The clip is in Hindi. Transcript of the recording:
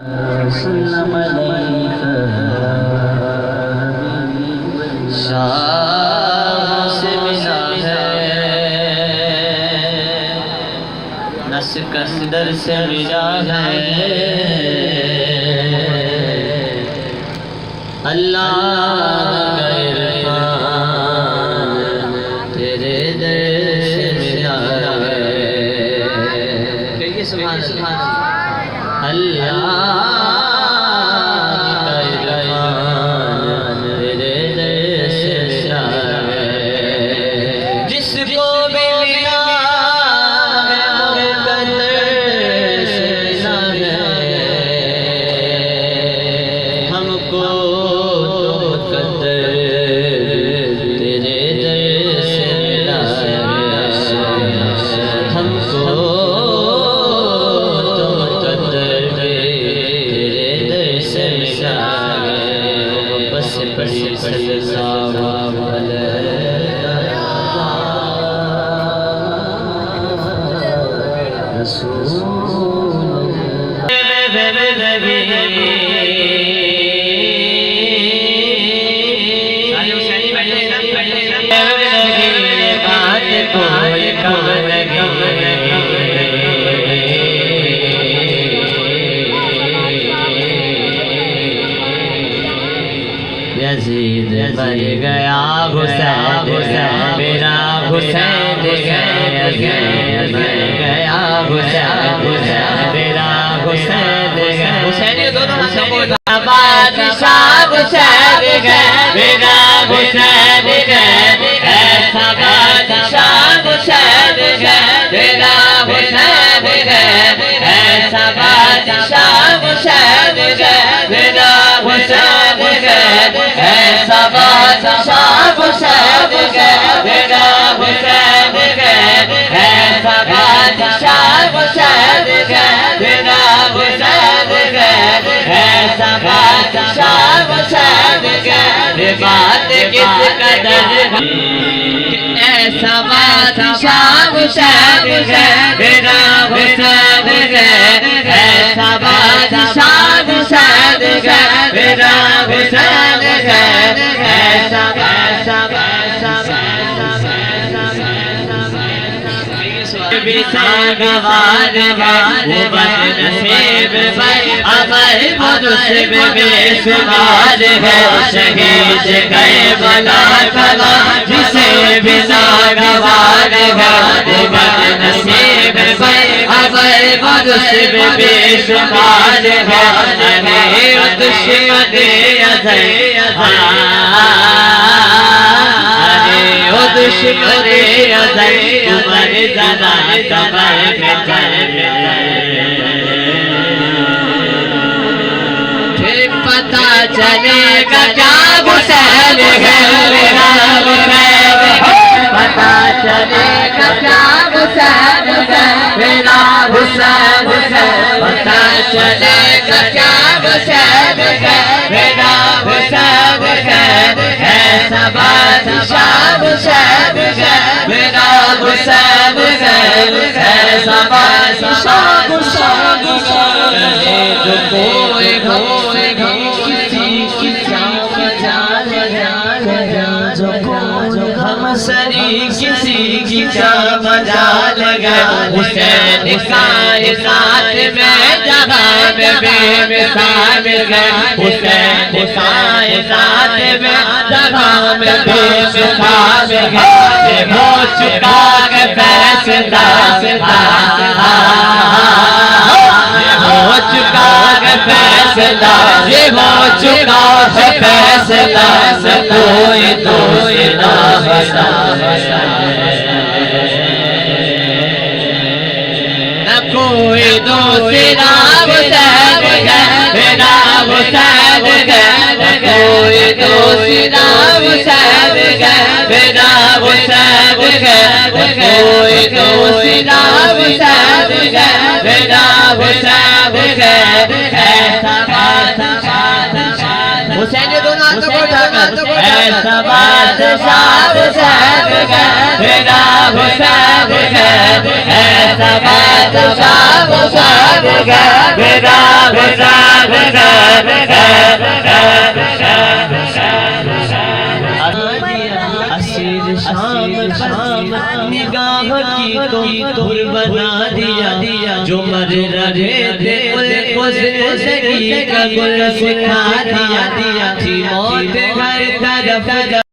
सल्लम अलैका शाह से मिला है न सिकंदर से मिला है अल्लाह का इरफान तेरे दर से मिला है। कहिए सुभान अल्लाह। अल्लाह का इरफान तेरे दर से मिला है। जिसको मिला है मुक़द्दर से मिला है हमको यज़ीद बन गया हुसैन मेरा हुसैन यज़ीद बन गया हुसैन मेरा हुसैन हुसैन दोनों बादशाह हुसैन मेरा हुसैन ऐसा बादशाह हुसैन मेरा हुसैन ऐसा बादशाह हुसैन मेरा हुसैन ऐसा बादशाह हुसैन मेरा हुसैन ऐसा बादशाह हुसैन मेरा हुसैन ऐसा बादशाह हुसैन बात किस कदर ऐसा बादशाह हुसैन मेरा हुसैन ऐसा बादशाह हुसैन मेरा हुसैन ऐसा गवार नसीब अमर मुनसिब बेशुमार है शहीद गए बला कला जिसे बिना गवार है नसीब अमर मुनसिब बेशुमार है अरे दुश्मन दुश्मन अज़ल उमर ज़रा कबर में फिर पता चलेगा क्या हुसैन है मेरा हुसैन पता चलेगा क्या हुसैन है मेरा हुसैन पता चलेगा क्या हुसैन है मेरा हुसैन ऐसा बादशाह हुसैन मेरा हुसैन ऐसा बादशाह हुसैन जो कोई किसी की हम सरी किसी की क्या मजा लगा हुसैन कायनात में जहां में बेमिसाल है हुसैन कायनात में जहां में बेमिसाल है ये हो चुका है फैसला हो चुका है फैसला ये हो चुका है फैसला कोई दूसरा न कोई दूसरा हुसैन मेरा हुसैन कोई दूसरा हुसैन मेरा हुसैन कोई दूसरा हुसैन मेरा हुसैन ऐसा हुसैन दोनों हाथों को उठाकर ऐसा बादशाह हुसैन मेरा हुसैन ऐसा बादशाह हुसैन मेरा हुसैन निगाह की तो दूर बना दिया जो मर रहे थे उनको जिंदगी का गुल सिखा दिया थी मौत हर तरफ